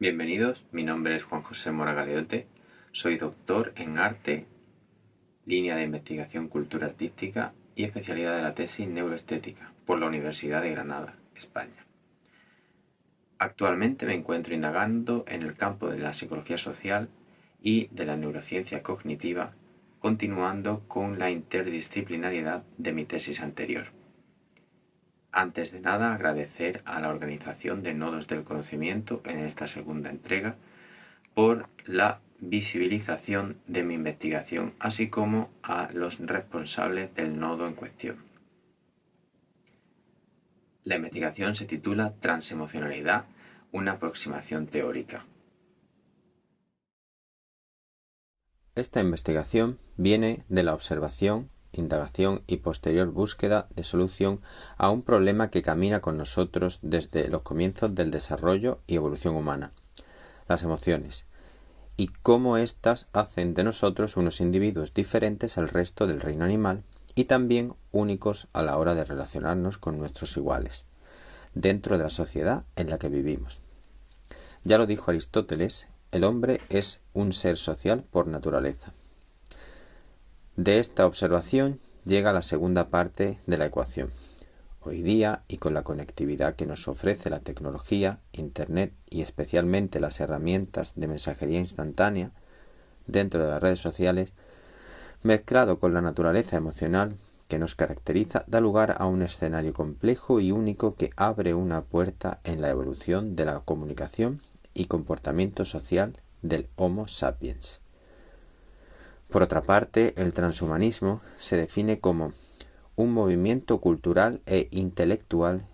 Bienvenidos, mi nombre es Juan José Mora Galeote, soy doctor en arte, línea de investigación cultura artística y especialidad de la tesis neuroestética por la Universidad de Granada, España. Actualmente me encuentro indagando en el campo de la psicología social y de la neurociencia cognitiva, continuando con la interdisciplinariedad de mi tesis anterior. Antes de nada, agradecer a la organización de Nodos del Conocimiento en esta segunda entrega por la visibilización de mi investigación, así como a los responsables del nodo en cuestión. La investigación se titula Transemocionalidad, una aproximación teórica. Esta investigación viene de la observación, indagación y posterior búsqueda de solución a un problema que camina con nosotros desde los comienzos del desarrollo y evolución humana, las emociones, y cómo éstas hacen de nosotros unos individuos diferentes al resto del reino animal y también únicos a la hora de relacionarnos con nuestros iguales, dentro de la sociedad en la que vivimos. Ya lo dijo Aristóteles, el hombre es un ser social por naturaleza. De esta observación llega la segunda parte de la ecuación. Hoy día, y con la conectividad que nos ofrece la tecnología, Internet y especialmente las herramientas de mensajería instantánea dentro de las redes sociales, mezclado con la naturaleza emocional que nos caracteriza, da lugar a un escenario complejo y único que abre una puerta en la evolución de la comunicación y comportamiento social del Homo sapiens. Por otra parte, el transhumanismo se define como un movimiento cultural e intelectual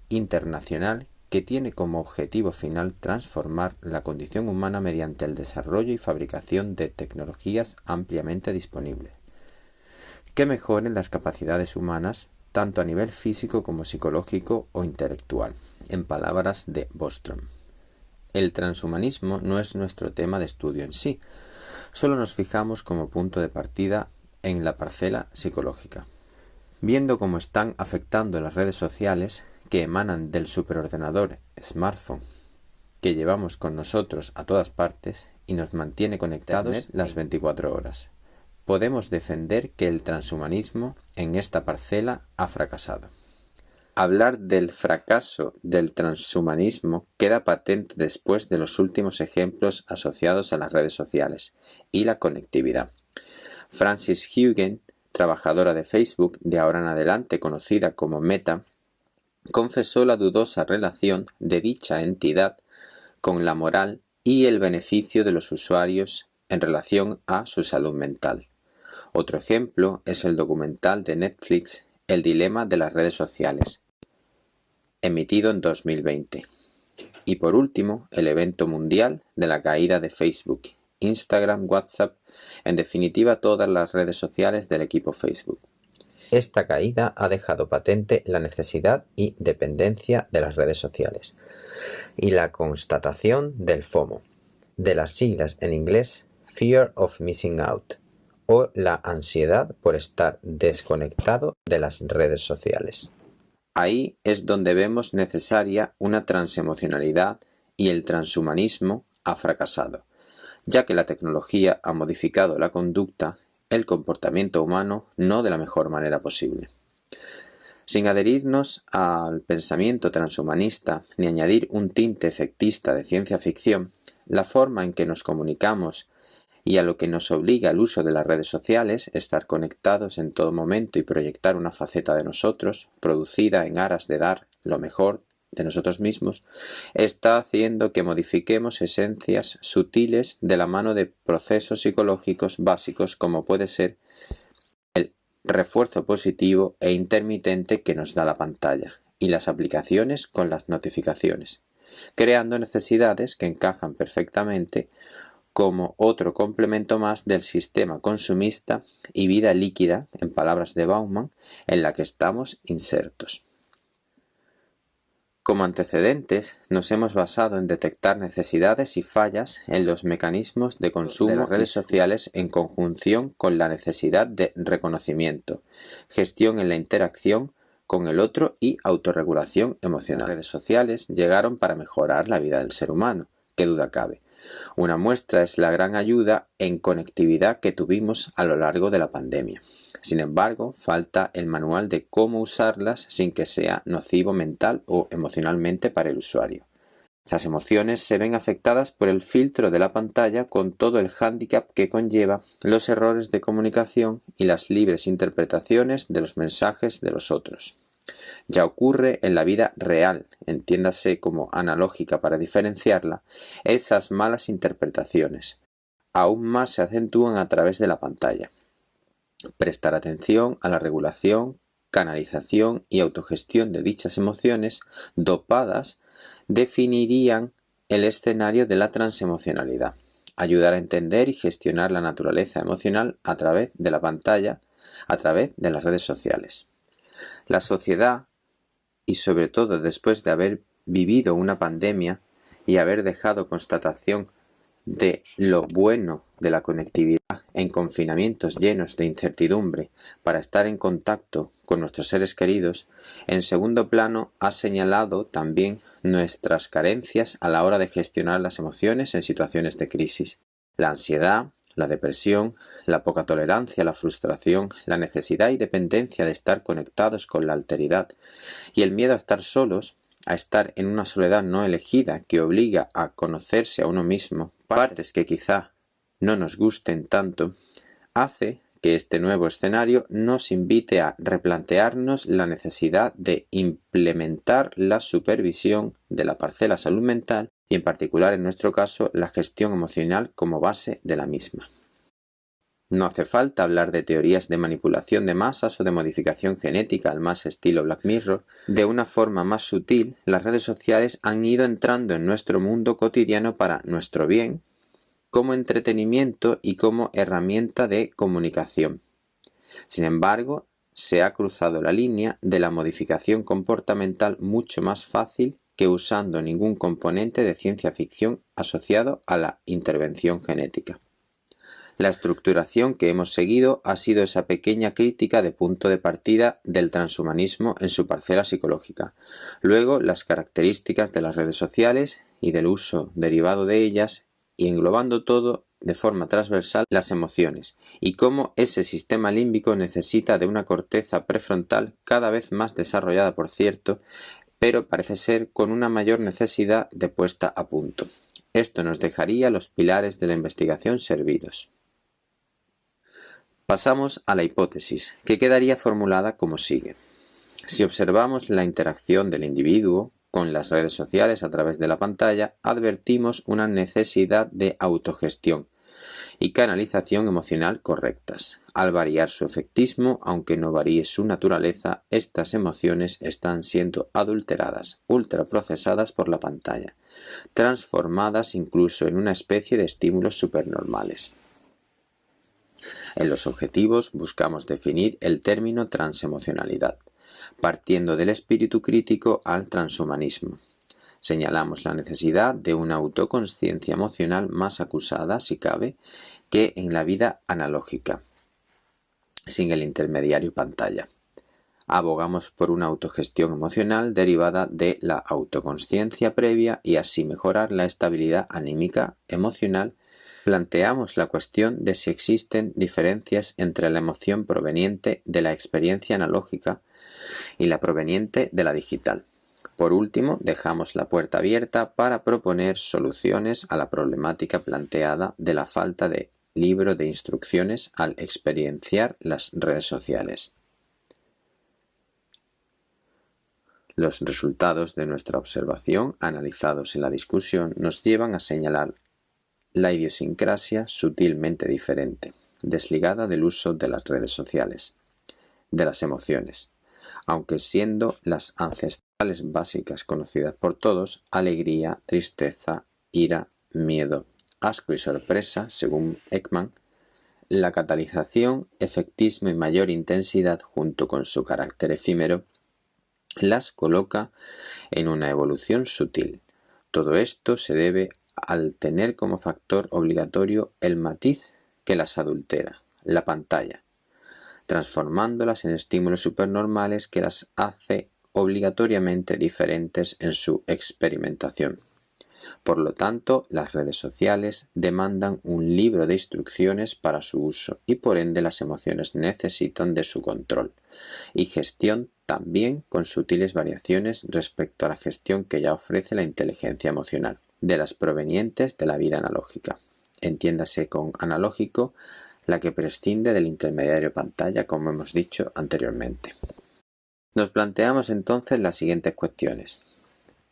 internacional que tiene como objetivo final transformar la condición humana mediante el desarrollo y fabricación de tecnologías ampliamente disponibles, que mejoren las capacidades humanas tanto a nivel físico como psicológico o intelectual, en palabras de Bostrom. El transhumanismo no es nuestro tema de estudio en sí, solo nos fijamos como punto de partida en la parcela psicológica. Viendo cómo están afectando las redes sociales que emanan del superordenador smartphone que llevamos con nosotros a todas partes y nos mantiene conectados las 24 horas, podemos defender que el transhumanismo en esta parcela ha fracasado. Hablar del fracaso del transhumanismo queda patente después de los últimos ejemplos asociados a las redes sociales y la conectividad. Frances Haugen, trabajadora de Facebook, de ahora en adelante conocida como Meta, confesó la dudosa relación de dicha entidad con la moral y el beneficio de los usuarios en relación a su salud mental. Otro ejemplo es el documental de Netflix El dilema de las redes sociales, emitido en 2020. Y por último, el evento mundial de la caída de Facebook, Instagram, WhatsApp, en definitiva todas las redes sociales del equipo Facebook. Esta caída ha dejado patente la necesidad y dependencia de las redes sociales y la constatación del FOMO, de las siglas en inglés Fear of Missing Out, o la ansiedad por estar desconectado de las redes sociales. Ahí es donde vemos necesaria una transemocionalidad y el transhumanismo ha fracasado, ya que la tecnología ha modificado la conducta, el comportamiento humano no de la mejor manera posible. Sin adherirnos al pensamiento transhumanista ni añadir un tinte efectista de ciencia ficción, la forma en que nos comunicamos y a lo que nos obliga el uso de las redes sociales, estar conectados en todo momento y proyectar una faceta de nosotros, producida en aras de dar lo mejor de nosotros mismos, está haciendo que modifiquemos esencias sutiles de la mano de procesos psicológicos básicos como puede ser el refuerzo positivo e intermitente que nos da la pantalla y las aplicaciones con las notificaciones, creando necesidades que encajan perfectamente como otro complemento más del sistema consumista y vida líquida, en palabras de Bauman, en la que estamos insertos. Como antecedentes, nos hemos basado en detectar necesidades y fallas en los mecanismos de consumo de las redes sociales en conjunción con la necesidad de reconocimiento, gestión en la interacción con el otro y autorregulación emocional. Las redes sociales llegaron para mejorar la vida del ser humano, qué duda cabe. Una muestra es la gran ayuda en conectividad que tuvimos a lo largo de la pandemia. Sin embargo, falta el manual de cómo usarlas sin que sea nocivo mental o emocionalmente para el usuario. Las emociones se ven afectadas por el filtro de la pantalla con todo el hándicap que conlleva los errores de comunicación y las libres interpretaciones de los mensajes de los otros. Ya ocurre en la vida real, entiéndase como analógica para diferenciarla, esas malas interpretaciones. Aún más se acentúan a través de la pantalla. Prestar atención a la regulación, canalización y autogestión de dichas emociones dopadas definirían el escenario de la transemocionalidad. Ayudar a entender y gestionar la naturaleza emocional a través de la pantalla, a través de las redes sociales. La sociedad, y sobre todo después de haber vivido una pandemia y haber dejado constatación de lo bueno de la conectividad en confinamientos llenos de incertidumbre para estar en contacto con nuestros seres queridos, en segundo plano ha señalado también nuestras carencias a la hora de gestionar las emociones en situaciones de crisis. La ansiedad, la depresión, la poca tolerancia, la frustración, la necesidad y dependencia de estar conectados con la alteridad y el miedo a estar solos, a estar en una soledad no elegida que obliga a conocerse a uno mismo, partes que quizá no nos gusten tanto, hace que este nuevo escenario nos invite a replantearnos la necesidad de implementar la supervisión de la parcela salud mental y en particular en nuestro caso la gestión emocional como base de la misma. No hace falta hablar de teorías de manipulación de masas o de modificación genética al más estilo Black Mirror. De una forma más sutil, las redes sociales han ido entrando en nuestro mundo cotidiano para nuestro bien, como entretenimiento y como herramienta de comunicación. Sin embargo, se ha cruzado la línea de la modificación comportamental mucho más fácil que usando ningún componente de ciencia ficción asociado a la intervención genética. La estructuración que hemos seguido ha sido esa pequeña crítica de punto de partida del transhumanismo en su parcela psicológica. Luego, las características de las redes sociales y del uso derivado de ellas, y englobando todo de forma transversal las emociones, y cómo ese sistema límbico necesita de una corteza prefrontal cada vez más desarrollada, por cierto, pero parece ser con una mayor necesidad de puesta a punto. Esto nos dejaría los pilares de la investigación servidos. Pasamos a la hipótesis, que quedaría formulada como sigue. Si observamos la interacción del individuo con las redes sociales a través de la pantalla, advertimos una necesidad de autogestión y canalización emocional correctas. Al variar su efectismo, aunque no varíe su naturaleza, estas emociones están siendo adulteradas, ultraprocesadas por la pantalla, transformadas incluso en una especie de estímulos supernormales. En los objetivos buscamos definir el término transemocionalidad, partiendo del espíritu crítico al transhumanismo. Señalamos la necesidad de una autoconsciencia emocional más acusada, si cabe, que en la vida analógica, sin el intermediario pantalla. Abogamos por una autogestión emocional derivada de la autoconsciencia previa y así mejorar la estabilidad anímica, emocional. Planteamos la cuestión de si existen diferencias entre la emoción proveniente de la experiencia analógica y la proveniente de la digital. Por último, dejamos la puerta abierta para proponer soluciones a la problemática planteada de la falta de libro de instrucciones al experienciar las redes sociales. Los resultados de nuestra observación, analizados en la discusión, nos llevan a señalar la idiosincrasia sutilmente diferente, desligada del uso de las redes sociales, de las emociones, aunque siendo las ancestrales básicas conocidas por todos, alegría, tristeza, ira, miedo, asco y sorpresa, según Ekman, la catalización, efectismo y mayor intensidad junto con su carácter efímero, las coloca en una evolución sutil. Todo esto se debe al tener como factor obligatorio el matiz que las adultera, la pantalla, transformándolas en estímulos supernormales que las hace obligatoriamente diferentes en su experimentación. Por lo tanto, las redes sociales demandan un libro de instrucciones para su uso y por ende las emociones necesitan de su control y gestión también con sutiles variaciones respecto a la gestión que ya ofrece la inteligencia emocional, de las provenientes de la vida analógica. Entiéndase con analógico la que prescinde del intermediario pantalla, como hemos dicho anteriormente. Nos planteamos entonces las siguientes cuestiones.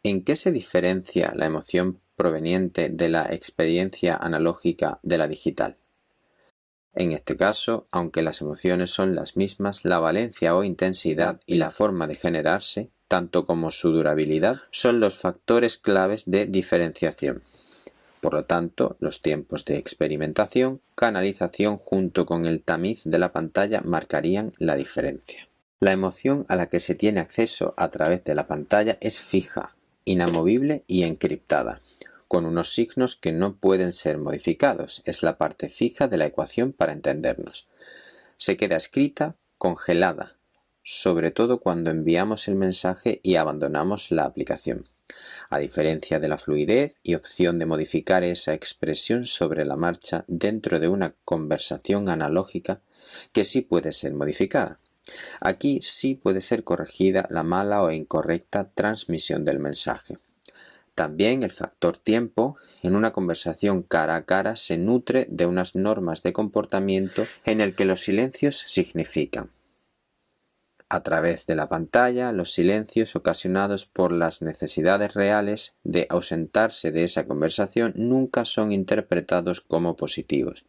¿En qué se diferencia la emoción proveniente de la experiencia analógica de la digital? En este caso, aunque las emociones son las mismas, la valencia o intensidad y la forma de generarse, tanto como su durabilidad, son los factores claves de diferenciación. Por lo tanto, los tiempos de experimentación, canalización junto con el tamiz de la pantalla marcarían la diferencia. La emoción a la que se tiene acceso a través de la pantalla es fija, inamovible y encriptada, con unos signos que no pueden ser modificados. Es la parte fija de la ecuación para entendernos. Se queda escrita, congelada, sobre todo cuando enviamos el mensaje y abandonamos la aplicación. A diferencia de la fluidez y opción de modificar esa expresión sobre la marcha dentro de una conversación analógica que sí puede ser modificada. Aquí sí puede ser corregida la mala o incorrecta transmisión del mensaje. También el factor tiempo en una conversación cara a cara se nutre de unas normas de comportamiento en el que los silencios significan. A través de la pantalla, los silencios ocasionados por las necesidades reales de ausentarse de esa conversación nunca son interpretados como positivos,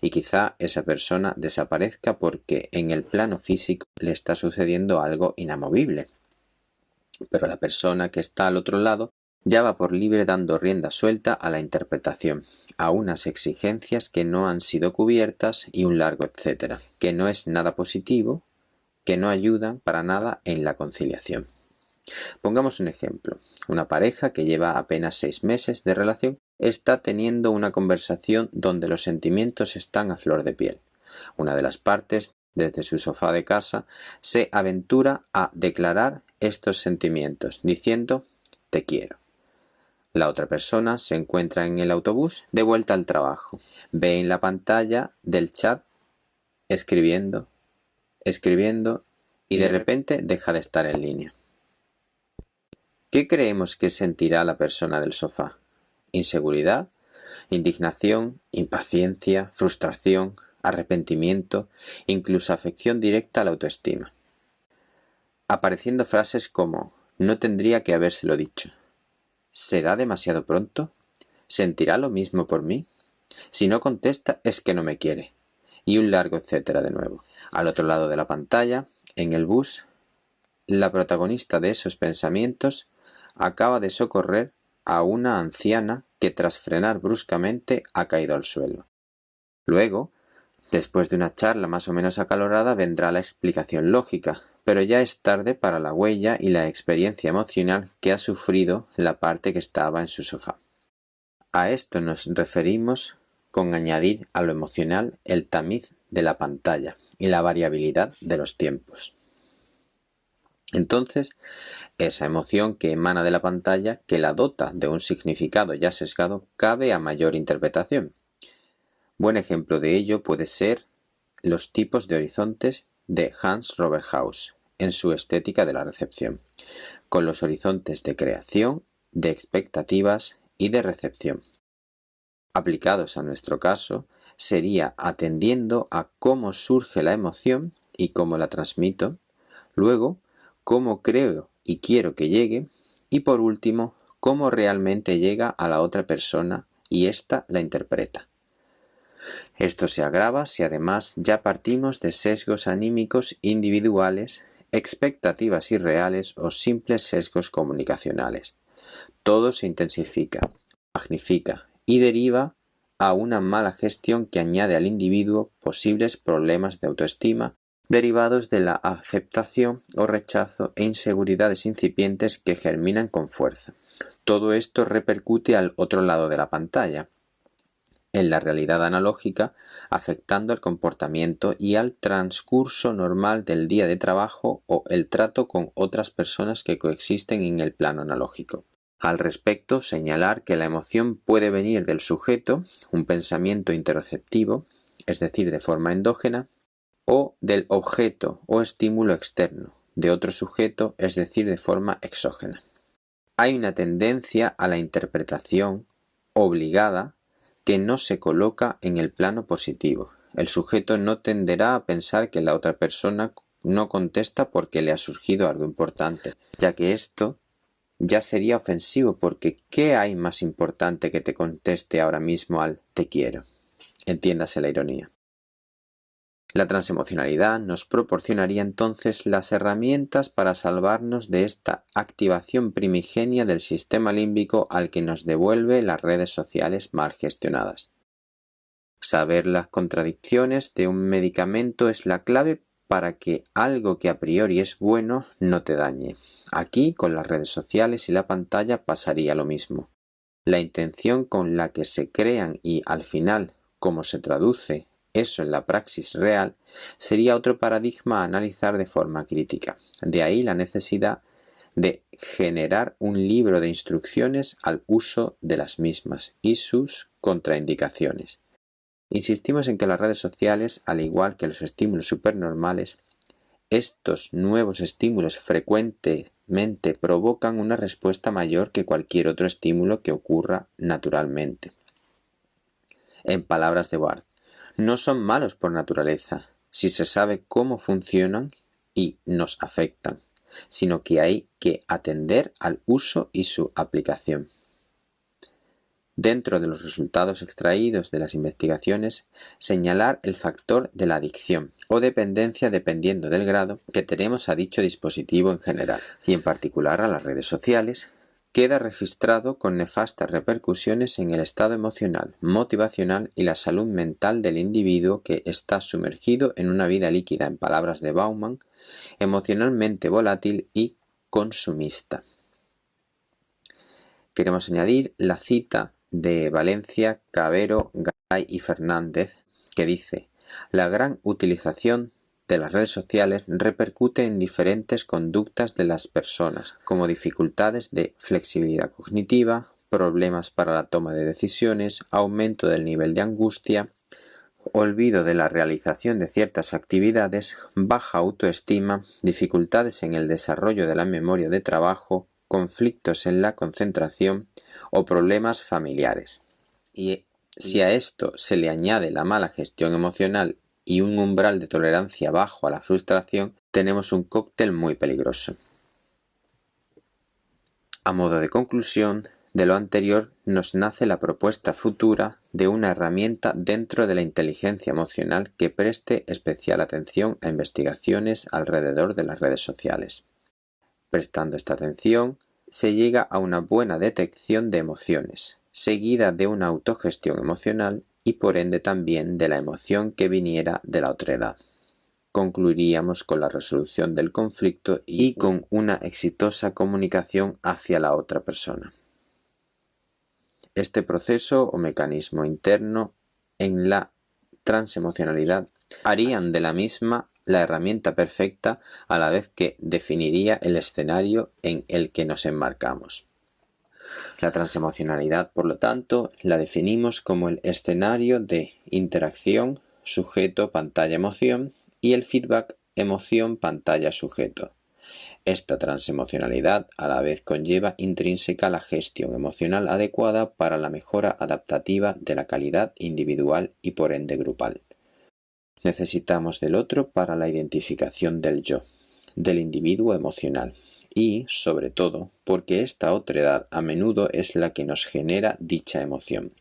y quizá esa persona desaparezca porque en el plano físico le está sucediendo algo inamovible. Pero la persona que está al otro lado ya va por libre dando rienda suelta a la interpretación, a unas exigencias que no han sido cubiertas y un largo etcétera, que no es nada positivo, que no ayudan para nada en la conciliación. Pongamos un ejemplo. Una pareja que lleva apenas 6 meses de relación está teniendo una conversación donde los sentimientos están a flor de piel. Una de las partes, desde su sofá de casa, se aventura a declarar estos sentimientos, diciendo «te quiero». La otra persona se encuentra en el autobús de vuelta al trabajo. Ve en la pantalla del chat escribiendo y de repente deja de estar en línea. ¿Qué creemos que sentirá la persona del sofá? ¿Inseguridad? ¿Indignación? ¿Impaciencia? ¿Frustración? ¿Arrepentimiento? Incluso afección directa a la autoestima. Apareciendo frases como «no tendría que habérselo dicho», «¿será demasiado pronto?», «¿sentirá lo mismo por mí?», «si no contesta es que no me quiere», y un largo etcétera de nuevo. Al otro lado de la pantalla, en el bus, la protagonista de esos pensamientos acaba de socorrer a una anciana que tras frenar bruscamente ha caído al suelo. Luego, después de una charla más o menos acalorada, vendrá la explicación lógica, pero ya es tarde para la huella y la experiencia emocional que ha sufrido la parte que estaba en su sofá. A esto nos referimos con añadir a lo emocional el tamiz de la pantalla y la variabilidad de los tiempos. Entonces, esa emoción que emana de la pantalla, que la dota de un significado ya sesgado, cabe a mayor interpretación. Buen ejemplo de ello puede ser los tipos de horizontes de Hans Robert Haus en su Estética de la recepción, con los horizontes de creación, de expectativas y de recepción. Aplicados a nuestro caso, sería atendiendo a cómo surge la emoción y cómo la transmito, luego cómo creo y quiero que llegue, y por último, cómo realmente llega a la otra persona y ésta la interpreta. Esto se agrava si además ya partimos de sesgos anímicos individuales, expectativas irreales o simples sesgos comunicacionales. Todo se intensifica, magnifica y deriva a una mala gestión que añade al individuo posibles problemas de autoestima derivados de la aceptación o rechazo e inseguridades incipientes que germinan con fuerza. Todo esto repercute al otro lado de la pantalla, en la realidad analógica, afectando al comportamiento y al transcurso normal del día de trabajo o el trato con otras personas que coexisten en el plano analógico. Al respecto, señalar que la emoción puede venir del sujeto, un pensamiento interoceptivo, es decir, de forma endógena, o del objeto o estímulo externo, de otro sujeto, es decir, de forma exógena. Hay una tendencia a la interpretación obligada que no se coloca en el plano positivo. El sujeto no tenderá a pensar que la otra persona no contesta porque le ha surgido algo importante, ya que esto ya sería ofensivo porque ¿qué hay más importante que te conteste ahora mismo al te quiero? Entiéndase la ironía. La transemocionalidad nos proporcionaría entonces las herramientas para salvarnos de esta activación primigenia del sistema límbico al que nos devuelve las redes sociales mal gestionadas. Saber las contradicciones de un medicamento es la clave para que algo que a priori es bueno no te dañe. Aquí, con las redes sociales y la pantalla, pasaría lo mismo. La intención con la que se crean y, al final, cómo se traduce eso en la praxis real, sería otro paradigma a analizar de forma crítica. De ahí la necesidad de generar un libro de instrucciones al uso de las mismas y sus contraindicaciones. Insistimos en que las redes sociales, al igual que los estímulos supernormales, estos nuevos estímulos frecuentemente provocan una respuesta mayor que cualquier otro estímulo que ocurra naturalmente. En palabras de Ward, no son malos por naturaleza, si se sabe cómo funcionan y nos afectan, sino que hay que atender al uso y su aplicación. Dentro de los resultados extraídos de las investigaciones, señalar el factor de la adicción o dependencia dependiendo del grado que tenemos a dicho dispositivo en general y en particular a las redes sociales, queda registrado con nefastas repercusiones en el estado emocional, motivacional y la salud mental del individuo que está sumergido en una vida líquida, en palabras de Bauman, emocionalmente volátil y consumista. Queremos añadir la cita de Valencia, Cabero, Gay y Fernández, que dice: la gran utilización de las redes sociales repercute en diferentes conductas de las personas, como dificultades de flexibilidad cognitiva, problemas para la toma de decisiones, aumento del nivel de angustia, olvido de la realización de ciertas actividades, baja autoestima, dificultades en el desarrollo de la memoria de trabajo, conflictos en la concentración o problemas familiares. Y si a esto se le añade la mala gestión emocional y un umbral de tolerancia bajo a la frustración, tenemos un cóctel muy peligroso. A modo de conclusión, de lo anterior nos nace la propuesta futura de una herramienta dentro de la inteligencia emocional que preste especial atención a investigaciones alrededor de las redes sociales. Prestando esta atención, se llega a una buena detección de emociones, seguida de una autogestión emocional y por ende también de la emoción que viniera de la otredad. Concluiríamos con la resolución del conflicto y con una exitosa comunicación hacia la otra persona. Este proceso o mecanismo interno en la transemocionalidad harían de la misma la herramienta perfecta a la vez que definiría el escenario en el que nos enmarcamos. La transemocionalidad, por lo tanto, la definimos como el escenario de interacción sujeto-pantalla-emoción y el feedback emoción-pantalla-sujeto. Esta transemocionalidad a la vez conlleva intrínseca la gestión emocional adecuada para la mejora adaptativa de la calidad individual y por ende grupal. Necesitamos del otro para la identificación del yo, del individuo emocional y, sobre todo, porque esta otredad a menudo es la que nos genera dicha emoción.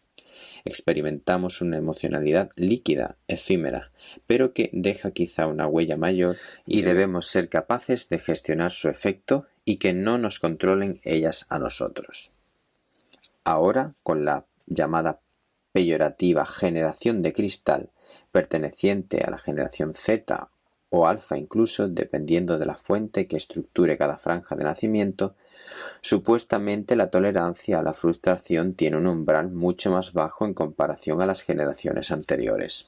Experimentamos una emocionalidad líquida, efímera, pero que deja quizá una huella mayor y debemos ser capaces de gestionar su efecto y que no nos controlen ellas a nosotros. Ahora, con la llamada peyorativa generación de cristal, perteneciente a la generación Z o alfa incluso, dependiendo de la fuente que estructure cada franja de nacimiento, supuestamente la tolerancia a la frustración tiene un umbral mucho más bajo en comparación a las generaciones anteriores.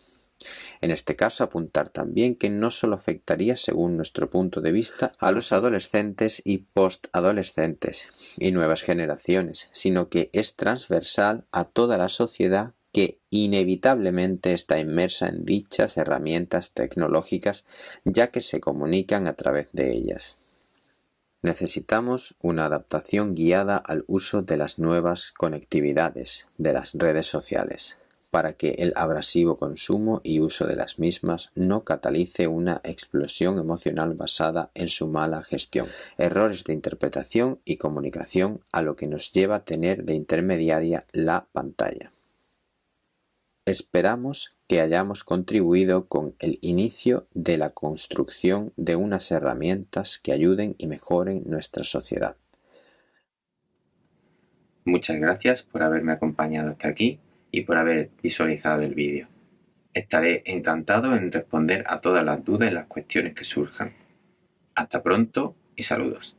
En este caso, apuntar también que no solo afectaría, según nuestro punto de vista, a los adolescentes y postadolescentes y nuevas generaciones, sino que es transversal a toda la sociedad que inevitablemente está inmersa en dichas herramientas tecnológicas, ya que se comunican a través de ellas. Necesitamos una adaptación guiada al uso de las nuevas conectividades de las redes sociales, para que el abrasivo consumo y uso de las mismas no catalice una explosión emocional basada en su mala gestión, errores de interpretación y comunicación, a lo que nos lleva a tener de intermediaria la pantalla. Esperamos que hayamos contribuido con el inicio de la construcción de unas herramientas que ayuden y mejoren nuestra sociedad. Muchas gracias por haberme acompañado hasta aquí y por haber visualizado el vídeo. Estaré encantado en responder a todas las dudas y las cuestiones que surjan. Hasta pronto y saludos.